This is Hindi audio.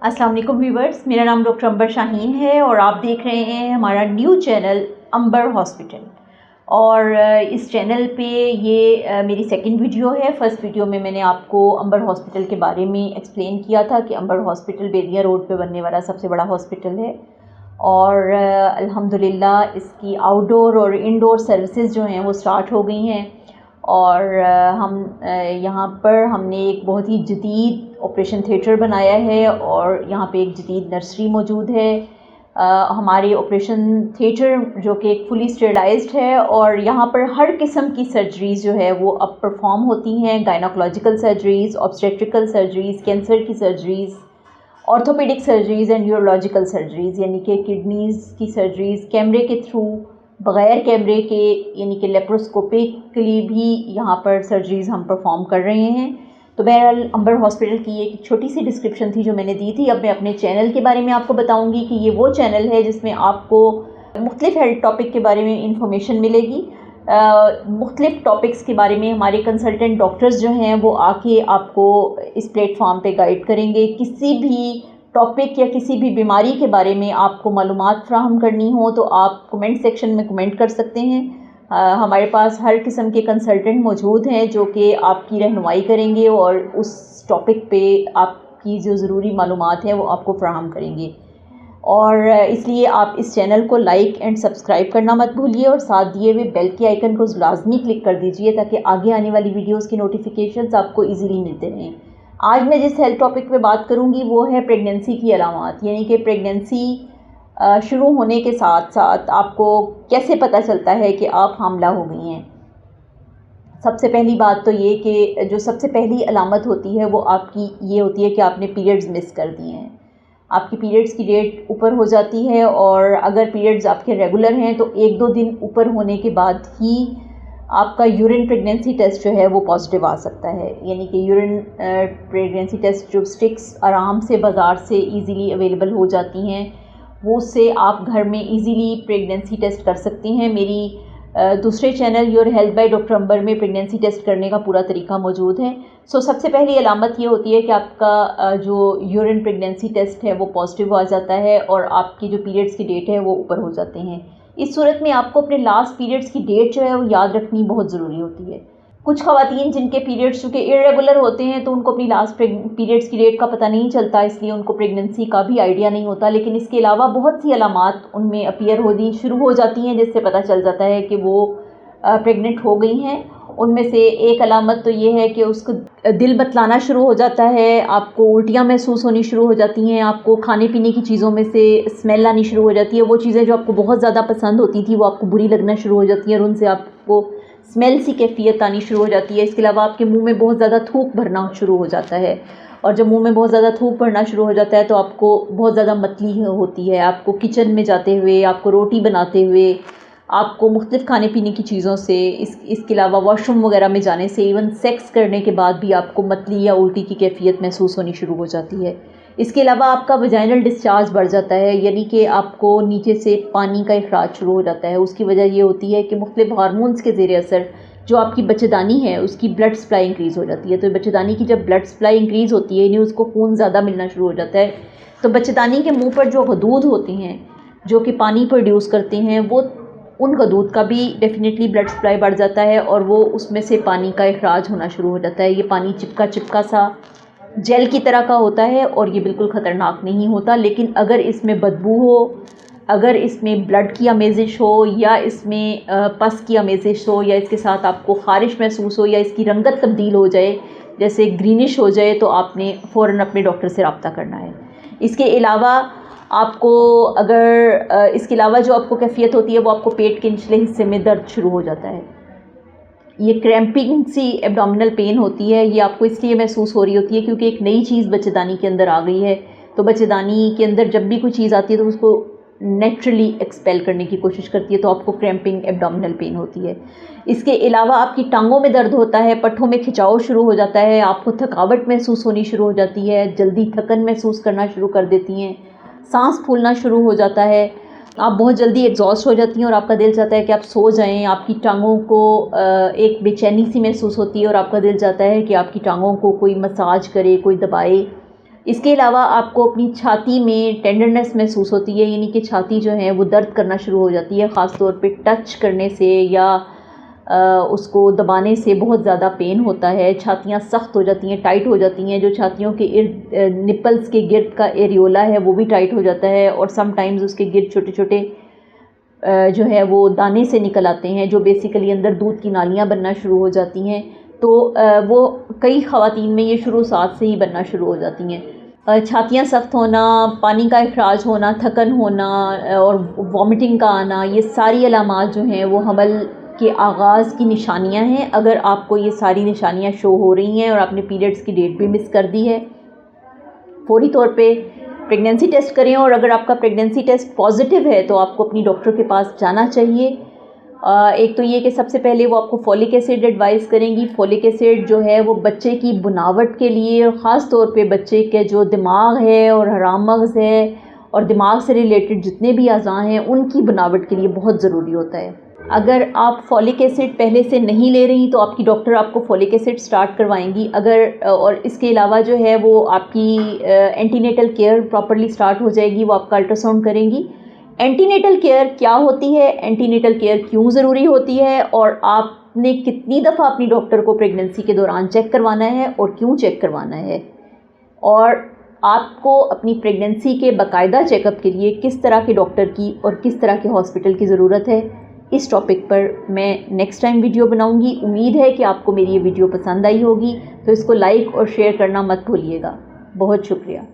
अस्सलाम वालेकुम व्यूवर्स, मेरा नाम डॉक्टर अंबर शाहीन है और आप देख रहे हैं हमारा न्यू चैनल अंबर हॉस्पिटल। और इस चैनल पे ये मेरी सेकंड वीडियो है। फर्स्ट वीडियो में मैंने आपको अंबर हॉस्पिटल के बारे में एक्सप्लेन किया था कि अंबर हॉस्पिटल बेदिया रोड पे बनने वाला सबसे बड़ा हॉस्पिटल है और अल्हम्दुलिल्लाह इसकी आउटडोर और इंडोर सर्विसेज जो हैं वो स्टार्ट हो गई हैं। और हम यहाँ पर हमने एक बहुत ही जदीद ऑपरेशन थिएटर बनाया है और यहाँ पे एक जदीद नर्सरी मौजूद है। हमारे ऑपरेशन थिएटर जो कि एक फुली स्टेरिलाइज्ड है और यहाँ पर हर किस्म की सर्जरीज़ जो है वो अब परफॉर्म होती हैं। Gynaecological surgeries, obstetrical surgeries, cancer की surgeries, orthopaedic surgeries and neurological surgeries यानी कि किडनीज़ की सर्जरीज़ कैमरे के थ्रू, बग़ैर कैमरे के यानी कि लेप्रोस्कोपिकली भी यहाँ पर सर्जरीज़ हम परफॉर्म कर रहे हैं। तो बहरहाल अंबर हॉस्पिटल की एक छोटी सी डिस्क्रिप्शन थी जो मैंने दी थी। अब मैं अपने चैनल के बारे में आपको बताऊंगी कि ये वो चैनल है जिसमें आपको मुख्तलिफ हेल्थ टॉपिक के बारे में इंफॉर्मेशन मिलेगी। मुख्तलिफ टॉपिक्स के बारे में हमारे कंसल्टेंट डॉक्टर्स जो हैं वो आके आपको इस प्लेटफॉर्म पे गाइड करेंगे। किसी भी टॉपिक या किसी भी बीमारी के बारे में आपको मालूमात फ्राहम करनी हो तो आप कमेंट सेक्शन में कमेंट कर सकते हैं। हमारे पास हर किस्म के कंसल्टेंट मौजूद हैं जो कि आपकी रहनुमाई करेंगे और उस टॉपिक पे आपकी जो ज़रूरी मालूमात हैं वो आपको फ्राहम करेंगे। और इसलिए आप इस चैनल को लाइक एंड सब्सक्राइब करना मत भूलिए और साथ दिए हुए बेल के आइकन को लाजमी क्लिक कर दीजिए ताकि आगे आने वाली वीडियोस की नोटिफिकेशंस आपको इजीली मिलते रहें। आज मैं जिस हेल्थ टॉपिक पे बात करूंगी वो है प्रेगनेंसी की अलामात, यानी कि प्रेगनेंसी शुरू होने के साथ साथ आपको कैसे पता चलता है कि आप हामिला हो गई हैं। सबसे पहली बात तो ये कि जो सबसे पहली अलामत होती है वो आपकी ये होती है कि आपने पीरियड्स मिस कर दिए हैं। आपकी पीरियड्स की डेट ऊपर हो जाती है और अगर पीरियड्स आपके रेगुलर हैं तो 1-2 दिन ऊपर होने के बाद ही आपका यूरिन प्रेगनेंसी टेस्ट जो है वो पॉजिटिव आ सकता है। यानी कि यूरिन प्रेगनेंसी टेस्ट जो स्टिक्स आराम से बाज़ार से इजीली अवेलेबल हो जाती हैं वो से आप घर में इजीली प्रेगनेंसी टेस्ट कर सकती हैं। मेरी दूसरे channel your health by doctor Ambar में प्रेगनेंसी टेस्ट करने का पूरा तरीका मौजूद है। सबसे पहली अलामत ये होती है कि आपका जो यूरिन प्रेगनेंसी टेस्ट है वो पॉजिटिव आ जाता है और आपकी जो पीरियड्स की डेट है वो ऊपर हो जाते हैं। इस सूरत में आपको अपने लास्ट पीरियड्स की डेट जो है वो याद रखनी बहुत ज़रूरी होती है। कुछ ख़वातीन जिनके पीरियड्स चूँकि इरेगुलर होते हैं तो उनको अपनी लास्ट पीरियड्स की डेट का पता नहीं चलता, इसलिए उनको प्रेगनेंसी का भी आइडिया नहीं होता। लेकिन इसके अलावा बहुत सी अलामात उनमें अपीयर होनी शुरू हो जाती हैं जिससे पता चल जाता है कि वो प्रेग्नेंट हो गई हैं। उनमें से एक अलामत तो ये है कि उसको दिल बतलाना शुरू हो जाता है, आपको उल्टियाँ महसूस होनी शुरू हो जाती हैं, आपको खाने पीने की चीज़ों में से स्मेल आनी शुरू हो जाती है। वो चीज़ें जो आपको बहुत ज़्यादा पसंद होती थी वो आपको बुरी लगना शुरू हो जाती हैं और उनसे आपको स्मेल सी कैफियत आनी शुरू हो जाती है। इसके अलावा आपके मुंह में बहुत ज़्यादा थूक भरना शुरू हो जाता है और जब मुंह में बहुत ज़्यादा थूक भरना शुरू हो जाता है तो आपको बहुत ज़्यादा मतली होती है। आपको किचन में जाते हुए, आपको रोटी बनाते हुए, आपको मुख्तलिफ खाने पीने की चीज़ों से, इसके अलावा वॉशरूम वगैरह में जाने से, इवन सेक्स करने के बाद भी आपको मतली या उल्टी की कैफियत महसूस होनी शुरू हो जाती है। इसके अलावा आपका वजाइनल डिस्चार्ज बढ़ जाता है, यानी कि आपको नीचे से पानी का इखराज शुरू हो जाता है। उसकी वजह ये होती है कि मुख्तलिफ हार्मोन्स के ज़ेर असर जो आपकी बच्चेदानी है उसकी ब्लड सप्लाई इंक्रीज़ हो जाती है। तो बच्चेदानी की जब ब्लड सप्लाई इंक्रीज़ होती है यानी उसको खून ज़्यादा मिलना शुरू हो जाता है तो बच्चेदानी के मुँह पर जो गदूद होते हैं जो कि पानी प्रोड्यूस करते हैं वो उन गदूद का भी डेफिनेटली ब्लड सप्लाई बढ़ जाता है और वो उसमें से पानी का इखराज होना शुरू हो जाता है। ये पानी चिपका चिपका सा जेल की तरह का होता है और ये बिल्कुल ख़तरनाक नहीं होता। लेकिन अगर इसमें बदबू हो, अगर इसमें ब्लड की आमेजिश हो या इसमें पस की आमेजिश हो या इसके साथ आपको ख़ारिश महसूस हो या इसकी रंगत तब्दील हो जाए, जैसे ग्रीनिश हो जाए, तो आपने फ़ौरन अपने डॉक्टर से रब्ता करना है। इसके अलावा आपको इसके अलावा जो आपको कैफियत होती है वो आपको पेट के निचले हिस्से में दर्द शुरू हो जाता है। ये क्रैम्पिंग सी एब्डोमिनल पेन होती है। ये आपको इसलिए महसूस हो रही होती है क्योंकि एक नई चीज़ बच्चेदानी के अंदर आ गई है। तो बच्चेदानी के अंदर जब भी कोई चीज़ आती है तो उसको नेचुरली एक्सपेल करने की कोशिश करती है, तो आपको क्रैम्पिंग एब्डोमिनल पेन होती है। इसके अलावा आपकी टांगों में दर्द होता है, पट्ठों में खिंचाव शुरू हो जाता है, आपको थकावट महसूस होनी शुरू हो जाती है, जल्दी थकन महसूस करना शुरू कर देती हैं, सांस फूलना शुरू हो जाता है, आप बहुत जल्दी एग्जॉस्ट हो जाती हैं और आपका दिल चाहता है कि आप सो जाएं। आपकी टांगों को एक बेचैनी सी महसूस होती है और आपका दिल चाहता है कि आपकी टांगों को कोई मसाज करे, कोई दबाए। इसके अलावा आपको अपनी छाती में टेंडरनेस महसूस होती है, यानी कि छाती जो है वो दर्द करना शुरू हो जाती है, ख़ास तौर पे टच करने से या उसको दबाने से बहुत ज़्यादा पेन होता है। छातियाँ सख्त हो जाती हैं, टाइट हो जाती हैं। जो छातियों के इर्द निपल्स के गिर्द का एरियोला है वो भी टाइट हो जाता है, और समटाइम्स उसके गिर्द छोटे छोटे जो है वो दाने से निकल आते हैं, जो बेसिकली अंदर दूध की नालियाँ बनना शुरू हो जाती हैं। तो वो कई ख़वातीन में ये शुरूआत से ही बनना शुरू हो जाती हैं। छातियाँ सख्त होना, पानी का इखराज होना, थकन होना और वॉमिटिंग का आना, ये सारी अलामात जो हैं वो हमल के आगाज़ की निशानियां हैं। अगर आपको ये सारी निशानियां शो हो रही हैं और आपने पीरियड्स की डेट भी मिस कर दी है, फौरी तौर पे प्रेगनेंसी टेस्ट करें, और अगर आपका प्रेगनेंसी टेस्ट पॉजिटिव है तो आपको अपनी डॉक्टर के पास जाना चाहिए। एक तो ये कि सबसे पहले वो आपको फॉलिक एसिड एडवाइस करेंगी। फॉलिक एसिड जो है वो बच्चे की बुनावट के लिए, और ख़ास तौर पे बच्चे के जो दिमाग है और हराम मग़ज़ है और दिमाग से रिलेटेड जितने भी अज़ा हैं उनकी बनावट के लिए बहुत ज़रूरी होता है। अगर आप फॉलिक एसिड पहले से नहीं ले रही तो आपकी डॉक्टर आपको फॉलिक एसिड स्टार्ट करवाएंगी। और इसके अलावा जो है वो आपकी एंटीनेटल केयर प्रॉपर्ली स्टार्ट हो जाएगी, वो आपका अल्ट्रासाउंड करेंगी। एंटीनेटल केयर क्या होती है, एंटीनेटल केयर क्यों ज़रूरी होती है, और आपने कितनी दफ़ा अपनी डॉक्टर को प्रेगनेंसी के दौरान चेक करवाना है और क्यों चेक करवाना है, और आपको अपनी प्रेगनेंसी के बाकायदा चेकअप के लिए किस तरह के डॉक्टर की और किस तरह के हॉस्पिटल की ज़रूरत है, इस टॉपिक पर मैं नेक्स्ट टाइम वीडियो बनाऊंगी। उम्मीद है कि आपको मेरी ये वीडियो पसंद आई होगी, तो इसको लाइक और शेयर करना मत भूलिएगा। बहुत शुक्रिया।